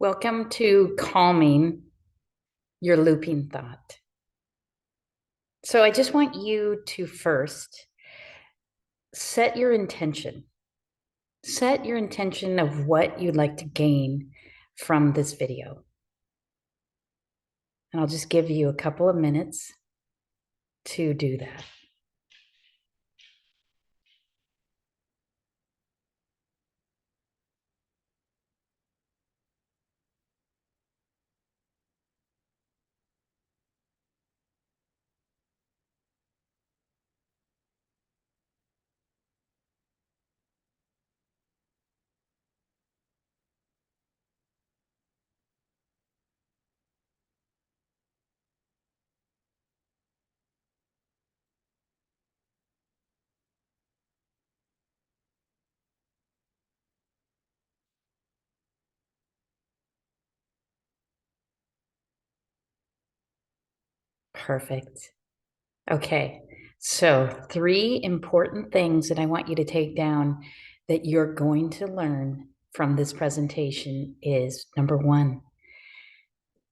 Welcome to calming your looping thought. So, I just want you to first set your intention. Set your intention of what you'd like to gain from this video. And I'll just give you a couple of minutes to do that. Perfect. Okay. So, three important things that I want you to take down that you're going to learn from this presentation is number one,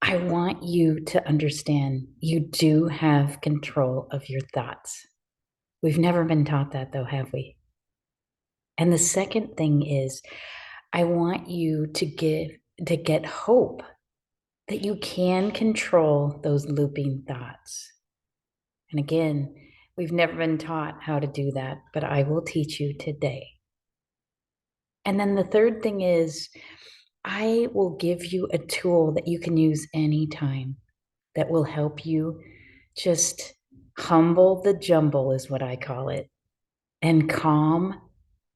I want you to understand you do have control of your thoughts. We've never been taught that, though, have we? And the second thing is, I want you to get hope that you can control those looping thoughts. And again, we've never been taught how to do that, but I will teach you today. And then the third thing is, I will give you a tool that you can use anytime that will help you just humble the jumble, is what I call it, and calm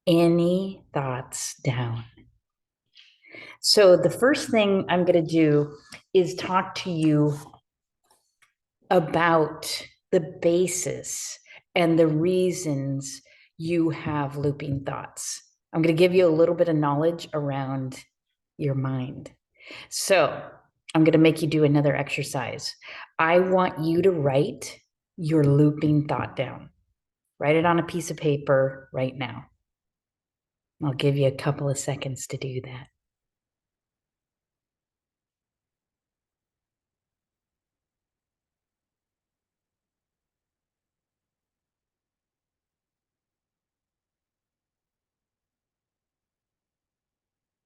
any thoughts down. So, the first thing I'm going to do is talk to you about the basis and the reasons you have looping thoughts. I'm going to give you a little bit of knowledge around your mind. So, I'm going to make you do another exercise. I want you to write your looping thought down. Write it on a piece of paper right now. I'll give you a couple of seconds to do that.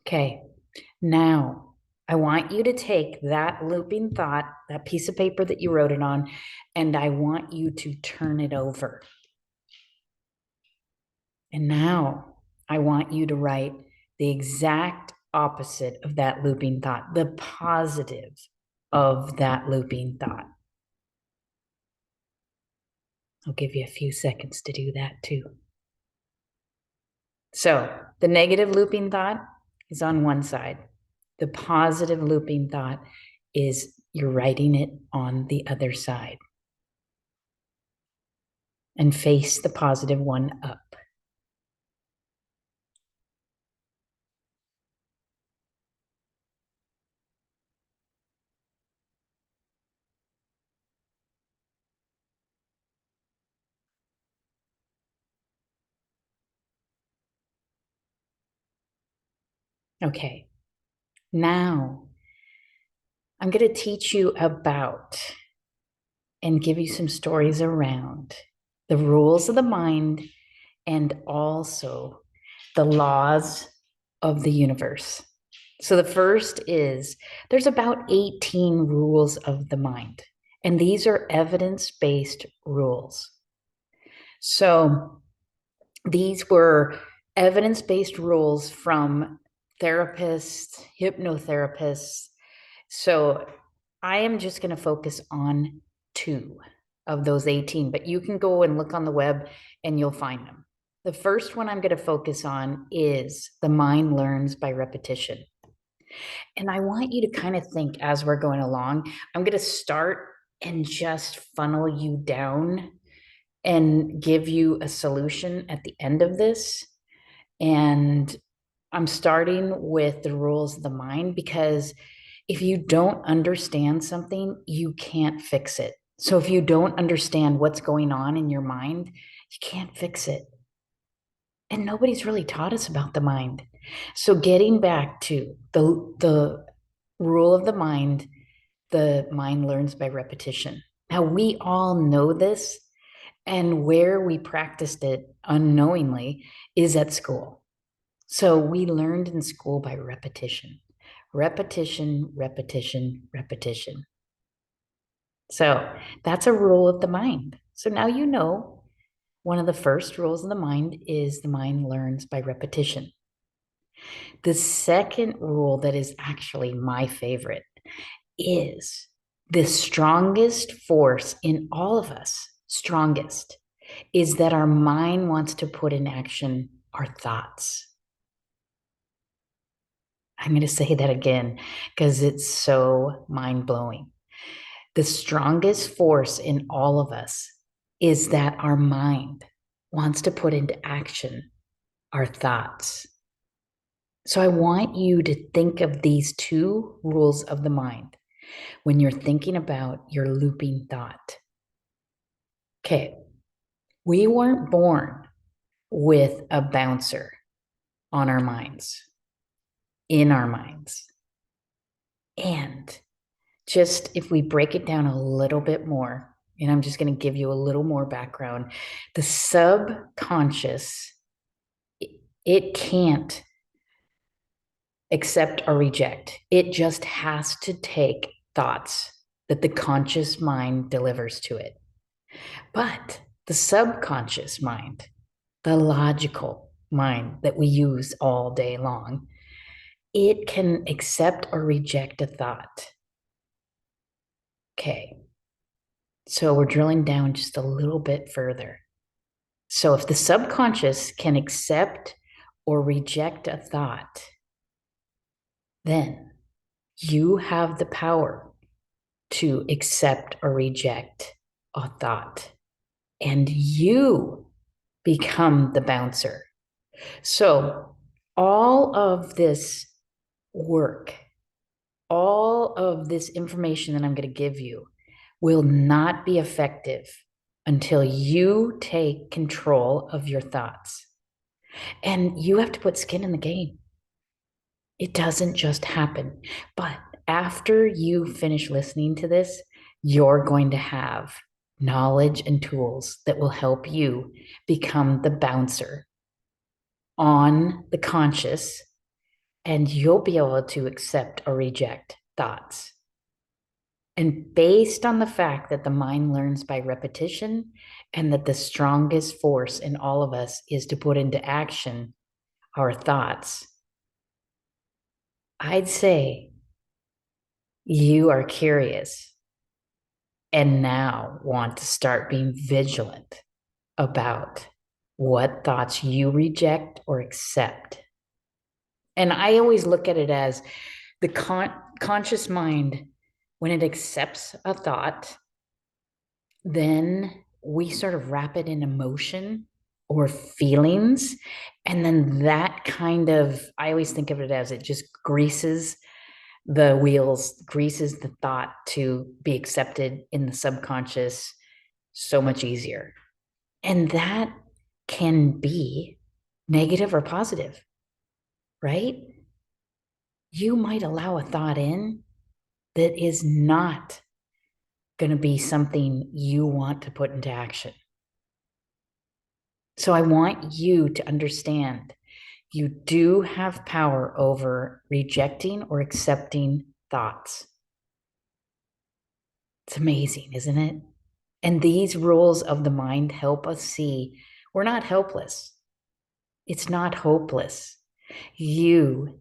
Okay, now I want you to take that looping thought, that piece of paper that you wrote it on, and I want you to turn it over. And now I want you to write the exact opposite of that looping thought, the positive of that looping thought. I'll give you a few seconds to do that too. So the negative looping thought is on one side. The positive looping thought is you're writing it on the other side. And face the positive one up. Okay, now I'm going to teach you about and give you some stories around the rules of the mind and also the laws of the universe. So the first is there's about 18 rules of the mind, and these are evidence-based rules. So these were evidence-based rules from therapists, hypnotherapists. So I am just going to focus on two of those 18, but you can go and look on the web and you'll find them. The first one I'm going to focus on is the mind learns by repetition. And I want you to kind of think as we're going along, I'm going to start and just funnel you down and give you a solution at the end of this. And I'm starting with the rules of the mind because if you don't understand something, you can't fix it. So if you don't understand what's going on in your mind, you can't fix it. And nobody's really taught us about the mind. So getting back to the rule of the mind learns by repetition. Now, we all know this, and where we practiced it unknowingly is at school. So we learned in school by repetition, repetition, repetition, repetition. So that's a rule of the mind. So now you know one of the first rules of the mind is the mind learns by repetition. The second rule, that is actually my favorite, is the strongest force in all of us, strongest, is that our mind wants to put in action our thoughts. I'm going to say that again because it's so mind blowing. The strongest force in all of us is that our mind wants to put into action our thoughts. So I want you to think of these two rules of the mind when you're thinking about your looping thought. Okay, we weren't born with a bouncer on our minds, in our minds. And just if we break it down a little bit more, and I'm just going to give you a little more background, the subconscious, it can't accept or reject. It just has to take thoughts that the conscious mind delivers to it. But the subconscious mind, the logical mind that we use all day long, it can accept or reject a thought. Okay. So we're drilling down just a little bit further. So if the subconscious can accept or reject a thought, then you have the power to accept or reject a thought, and you become the bouncer. So all of this work, all of this information that I'm going to give you will not be effective until you take control of your thoughts. And you have to put skin in the game. It doesn't just happen. But after you finish listening to this, you're going to have knowledge and tools that will help you become the bouncer on the conscious, and you'll be able to accept or reject thoughts. And based on the fact that the mind learns by repetition and that the strongest force in all of us is to put into action our thoughts, I'd say you are curious and now want to start being vigilant about what thoughts you reject or accept. And I always look at it as the conscious mind, when it accepts a thought, then we sort of wrap it in emotion or feelings. And then that kind of, I always think of it as it just greases the wheels, greases the thought to be accepted in the subconscious so much easier. And that can be negative or positive, right? You might allow a thought in that is not going to be something you want to put into action. So I want you to understand you do have power over rejecting or accepting thoughts. It's amazing, isn't it? And these rules of the mind help us see we're not helpless. It's not hopeless. You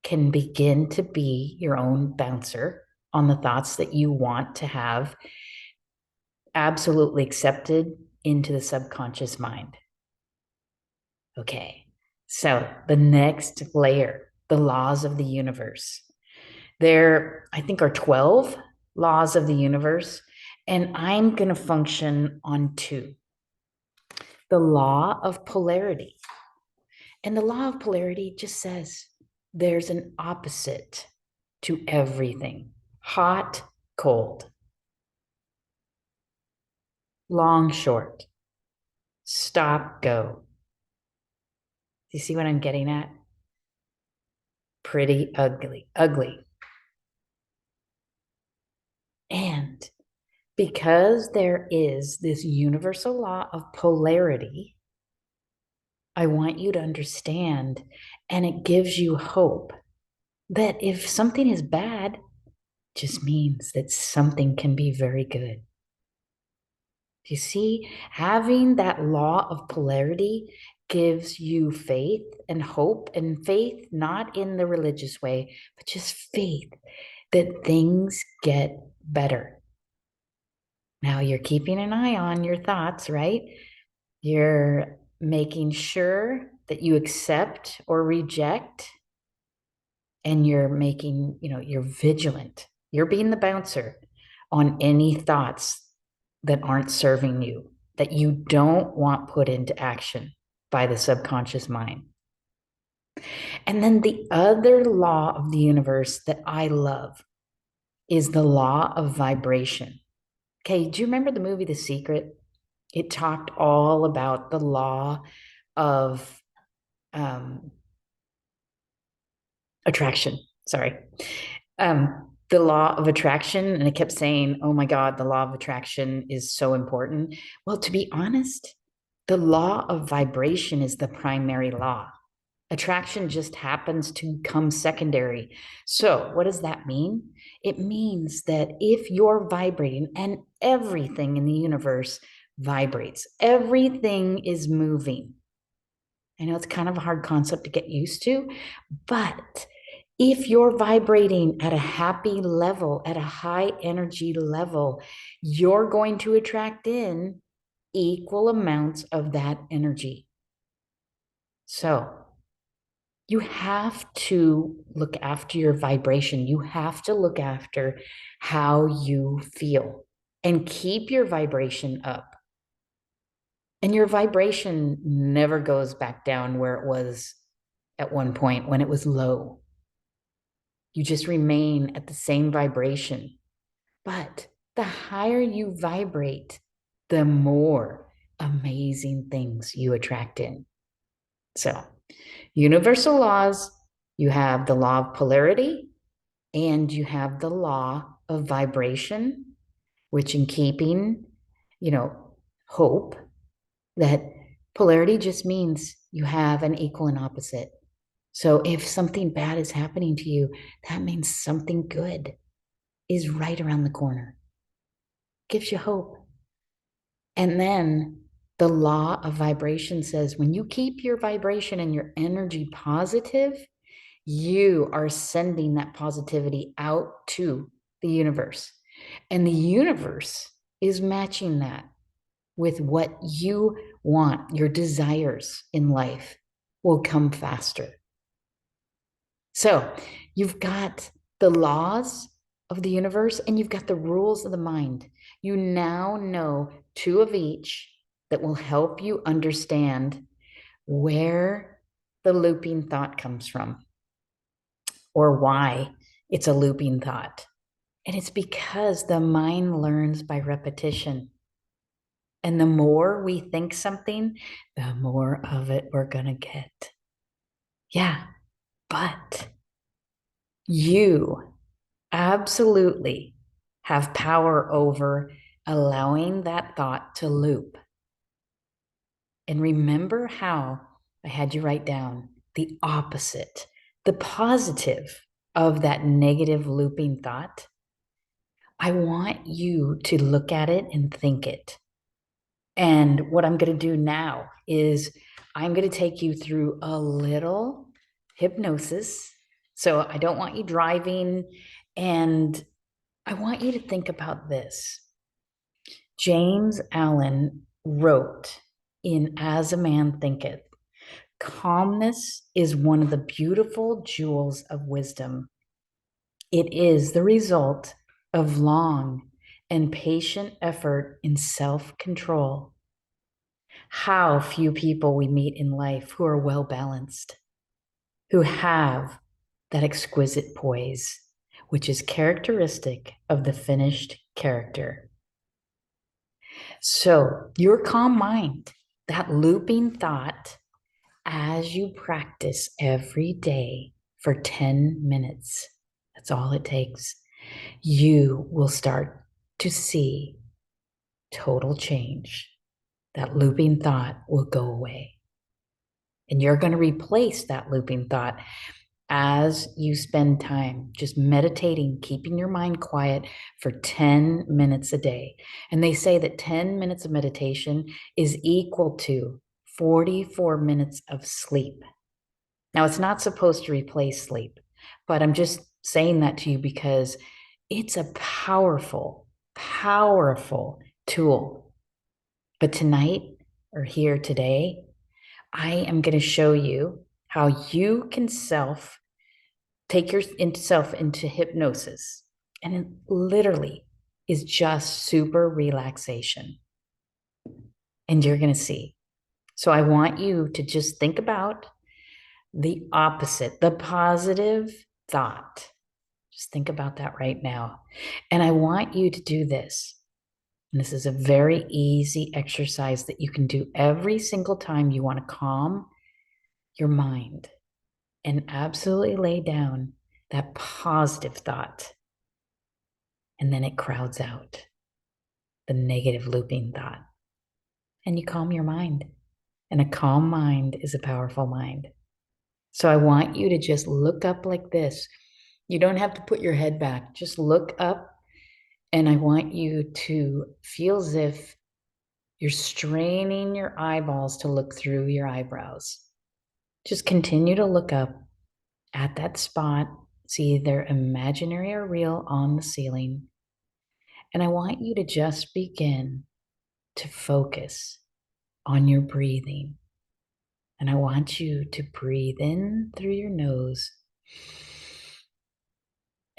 can begin to be your own bouncer on the thoughts that you want to have absolutely accepted into the subconscious mind. Okay, so the next layer, the laws of the universe. There, I think, are 12 laws of the universe, and I'm going to function on two. The law of polarity. And the law of polarity just says there's an opposite to everything: hot, cold, long, short, stop, go. Do you see what I'm getting at? Pretty, ugly, ugly. And because there is this universal law of polarity, I want you to understand, and it gives you hope that if something is bad, it just means that something can be very good. You see, having that law of polarity gives you faith and hope, and faith not in the religious way, but just faith that things get better. Now you're keeping an eye on your thoughts, right? You're making sure that you accept or reject, and you're making, you're vigilant. You're being the bouncer on any thoughts that aren't serving you, that you don't want put into action by the subconscious mind. And then the other law of the universe that I love is the law of vibration. Okay, do you remember the movie The Secret? It talked all about the law of attraction. Sorry. The law of attraction. And I kept saying, oh my God, the law of attraction is so important. Well, to be honest, the law of vibration is the primary law. Attraction just happens to come secondary. So, what does that mean? It means that if you're vibrating, and everything in the universe vibrates, everything is moving. I know it's kind of a hard concept to get used to, but if you're vibrating at a happy level, at a high energy level, you're going to attract in equal amounts of that energy. So you have to look after your vibration. You have to look after how you feel and keep your vibration up. And your vibration never goes back down where it was at one point when it was low. You just remain at the same vibration. But the higher you vibrate, the more amazing things you attract in. So, universal laws, you have the law of polarity, and you have the law of vibration, which in keeping, hope, that polarity just means you have an equal and opposite. So if something bad is happening to you, that means something good is right around the corner. Gives you hope. And then the law of vibration says when you keep your vibration and your energy positive, you are sending that positivity out to the universe. And the universe is matching that with what you want. Your desires in life will come faster. So you've got the laws of the universe and you've got the rules of the mind. You now know two of each that will help you understand where the looping thought comes from or why it's a looping thought. And it's because the mind learns by repetition. And the more we think something, the more of it we're going to get. Yeah, but you absolutely have power over allowing that thought to loop. And remember how I had you write down the opposite, the positive of that negative looping thought. I want you to look at it and think it. And what I'm going to do now is I'm going to take you through a little hypnosis. So I don't want you driving, and I want you to think about this. James Allen wrote in As a Man Thinketh, calmness is one of the beautiful jewels of wisdom. It is the result of long and patient effort in self-control. How few people we meet in life who are well balanced, who have that exquisite poise, which is characteristic of the finished character. So, your calm mind, that looping thought, as you practice every day for 10 minutes, that's all it takes, you will start to see total change. That looping thought will go away. And you're going to replace that looping thought as you spend time just meditating, keeping your mind quiet for 10 minutes a day. And they say that 10 minutes of meditation is equal to 44 minutes of sleep. Now, it's not supposed to replace sleep, but I'm just saying that to you because it's a powerful, powerful tool. But tonight, or here today, I am going to show you how you can take yourself into hypnosis. And it literally is just super relaxation. And you're going to see. So I want you to just think about the opposite, the positive thought. Just think about that right now. And I want you to do this. And this is a very easy exercise that you can do every single time you want to calm your mind and absolutely lay down that positive thought. And then it crowds out the negative looping thought. And you calm your mind. And a calm mind is a powerful mind. So I want you to just look up like this. You don't have to put your head back. Just look up. And I want you to feel as if you're straining your eyeballs to look through your eyebrows. Just continue to look up at that spot. It's either imaginary or real on the ceiling. And I want you to just begin to focus on your breathing. And I want you to breathe in through your nose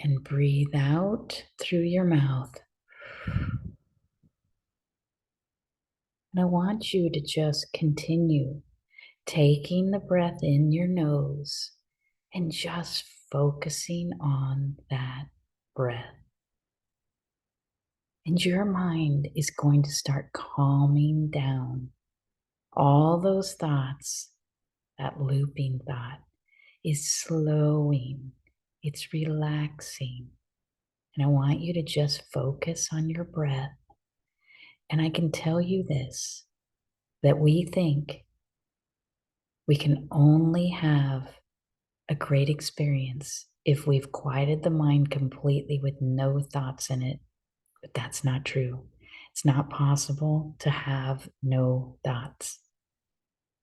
and breathe out through your mouth. And I want you to just continue taking the breath in your nose and just focusing on that breath. And your mind is going to start calming down all those thoughts. That looping thought is slowing, it's relaxing. And I want you to just focus on your breath. And I can tell you this, that we think we can only have a great experience if we've quieted the mind completely with no thoughts in it. But that's not true. It's not possible to have no thoughts.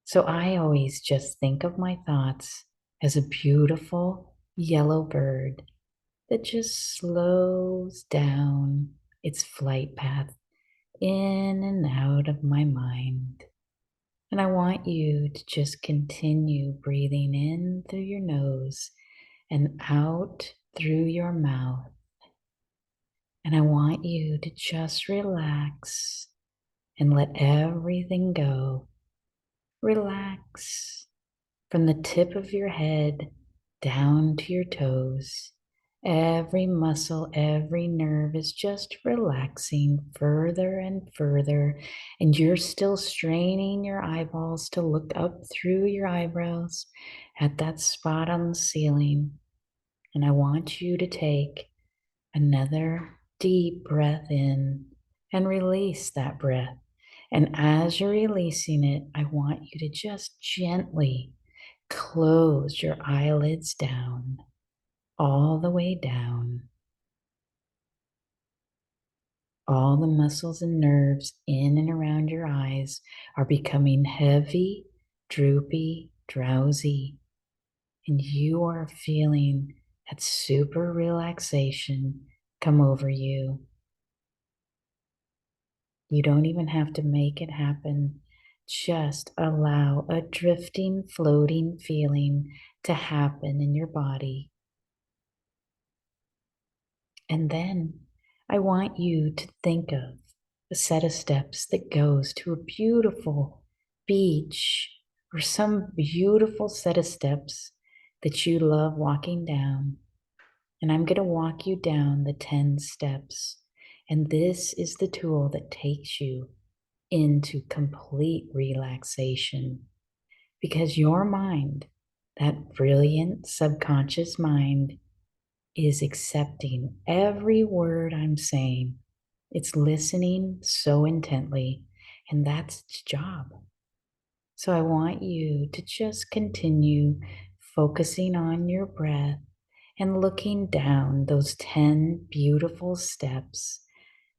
So I always just think of my thoughts as a beautiful yellow bird that just slows down its flight path in and out of my mind. And I want you to just continue breathing in through your nose and out through your mouth. And I want you to just relax and let everything go. Relax from the tip of your head down to your toes. Every muscle, every nerve is just relaxing further and further, and you're still straining your eyeballs to look up through your eyebrows at that spot on the ceiling. And I want you to take another deep breath in and release that breath. And as you're releasing it, I want you to just gently close your eyelids down, all the way down. All the muscles and nerves in and around your eyes are becoming heavy, droopy, drowsy, and you are feeling that super relaxation come over you. You don't even have to make it happen. Just allow a drifting, floating feeling to happen in your body. And then I want you to think of a set of steps that goes to a beautiful beach or some beautiful set of steps that you love walking down. And I'm going to walk you down the 10 steps. And this is the tool that takes you into complete relaxation because your mind, that brilliant subconscious mind, is accepting every word I'm saying. It's listening so intently, and that's its job. So I want you to just continue focusing on your breath and looking down those 10 beautiful steps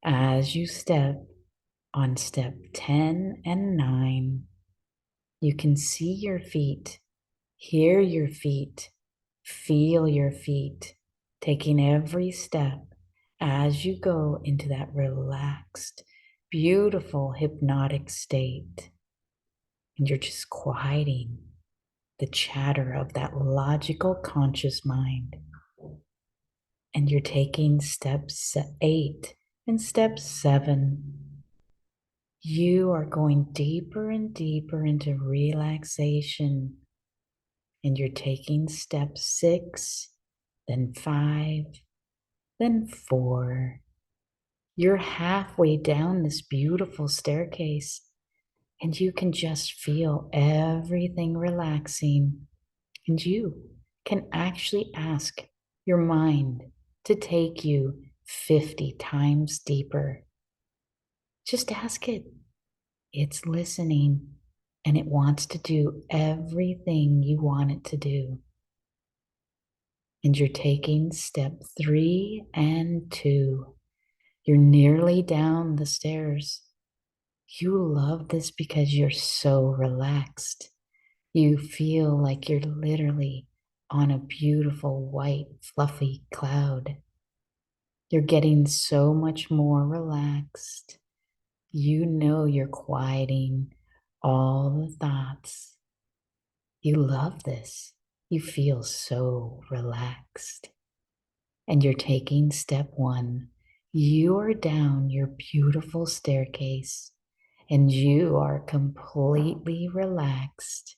as you step on step 10 and 9. You can see your feet, hear your feet, feel your feet, taking every step as you go into that relaxed, beautiful hypnotic state. And you're just quieting the chatter of that logical conscious mind. And you're taking steps 8 and step 7. You are going deeper and deeper into relaxation. And you're taking step 6, then 5, then 4. You're halfway down this beautiful staircase, and you can just feel everything relaxing. And you can actually ask your mind to take you 50 times deeper. Just ask it. It's listening, and it wants to do everything you want it to do. And you're taking step 3 and 2. You're nearly down the stairs. You love this because you're so relaxed. You feel like you're literally on a beautiful white fluffy cloud. You're getting so much more relaxed. You know you're quieting all the thoughts. You love this. You feel so relaxed. And you're taking step 1. You are down your beautiful staircase and you are completely relaxed.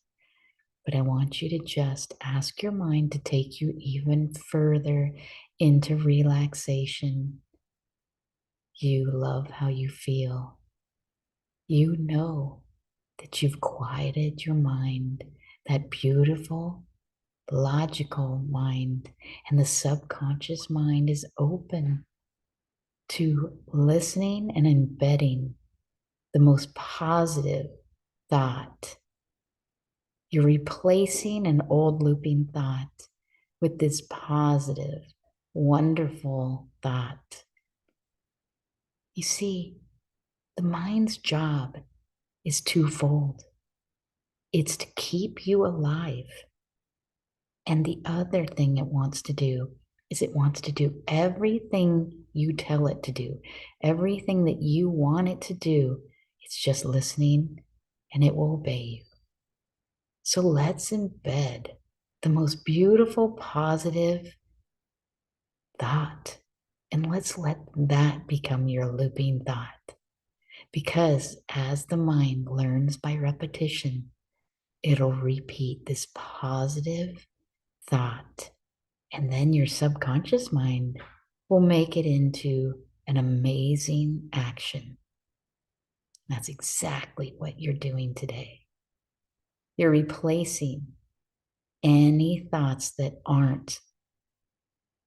But I want you to just ask your mind to take you even further into relaxation. You love how you feel. You know that you've quieted your mind, that beautiful, logical mind, and the subconscious mind is open to listening and embedding the most positive thought. You're replacing an old looping thought with this positive, wonderful thought. You see, the mind's job is twofold. It's to keep you alive. And the other thing it wants to do is it wants to do everything you tell it to do, everything that you want it to do. It's just listening and it will obey you. So let's embed the most beautiful, positive thought. And let's let that become your looping thought. Because as the mind learns by repetition, it'll repeat this positive thought. And then your subconscious mind will make it into an amazing action. That's exactly what you're doing today. You're replacing any thoughts that aren't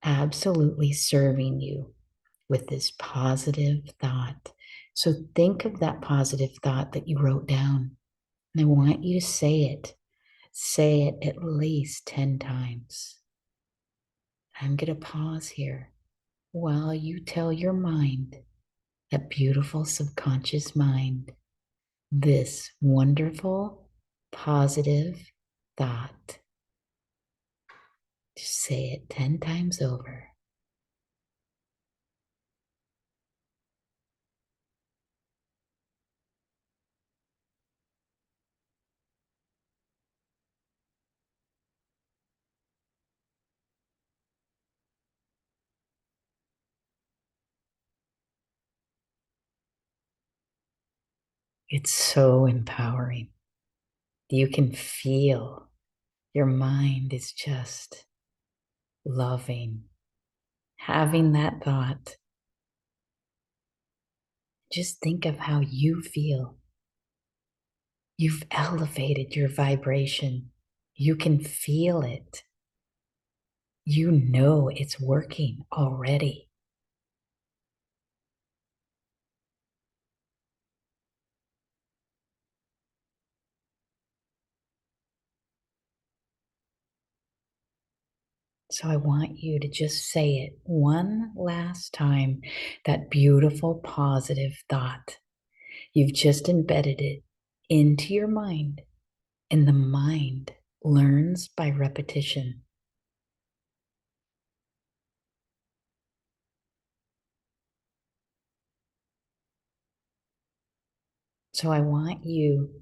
absolutely serving you with this positive thought. So think of that positive thought that you wrote down. And I want you to say it. Say it at least 10 times. I'm going to pause here while you tell your mind, that beautiful subconscious mind, this wonderful positive thought. Just say it 10 times over. It's so empowering. You can feel your mind is just loving having that thought. Just think of how you feel. You've elevated your vibration. You can feel it. You know it's working already. So I want you to just say it one last time, that beautiful positive thought. You've just embedded it into your mind, and the mind learns by repetition. So I want you,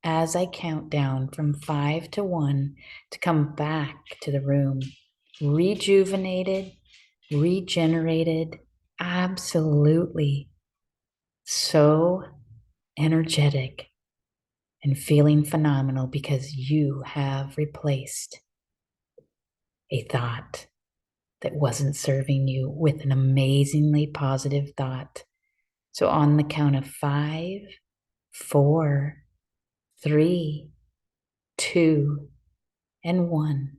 as I count down from 5 to 1, to come back to the room, rejuvenated, regenerated, absolutely so energetic and feeling phenomenal because you have replaced a thought that wasn't serving you with an amazingly positive thought. So, on the count of 5, 4, 3, 2, and 1,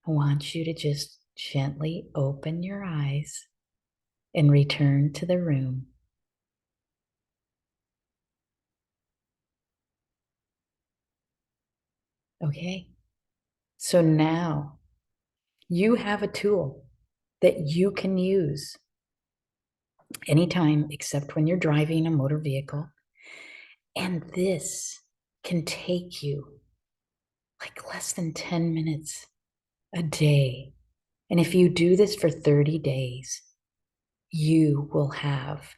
I want you to just gently open your eyes and return to the room. Okay, so now you have a tool that you can use anytime except when you're driving a motor vehicle. And this can take you like less than 10 minutes a day. And if you do this for 30 days, you will have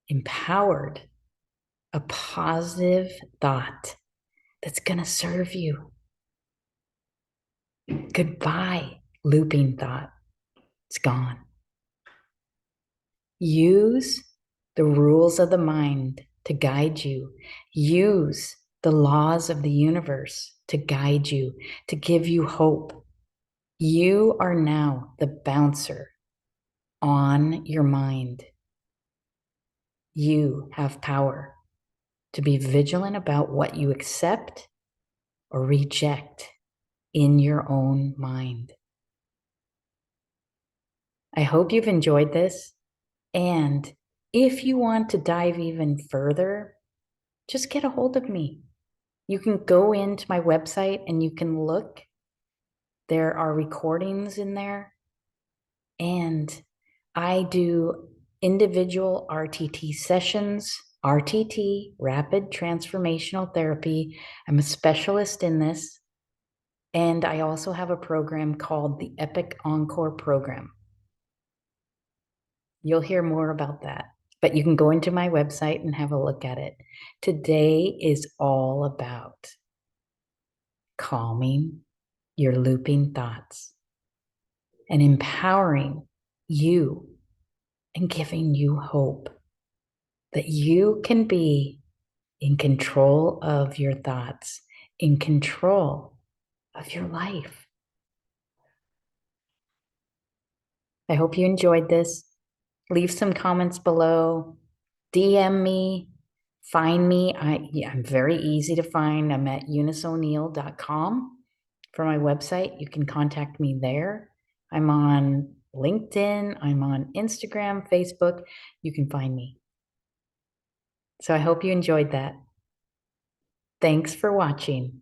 empowered a positive thought that's going to serve you. Goodbye, looping thought. It's gone. Use the rules of the mind to guide you. Use the laws of the universe to guide you, to give you hope. You are now the bouncer on your mind. You have power to be vigilant about what you accept or reject in your own mind. I hope you've enjoyed this. And if you want to dive even further, just get a hold of me. You can go into my website and you can look. There are recordings in there. And I do individual RTT sessions, RTT, Rapid Transformational Therapy. I'm a specialist in this. And I also have a program called the Epic Encore Program. You'll hear more about that, but you can go into my website and have a look at it. Today is all about calming your looping thoughts and empowering you and giving you hope that you can be in control of your thoughts, in control of your life. I hope you enjoyed this. Leave some comments below. DM me. Find me. I'm very easy to find. I'm at euniceoneal.com for my website. You can contact me there. I'm on LinkedIn. I'm on Instagram, Facebook. You can find me. So I hope you enjoyed that. Thanks for watching.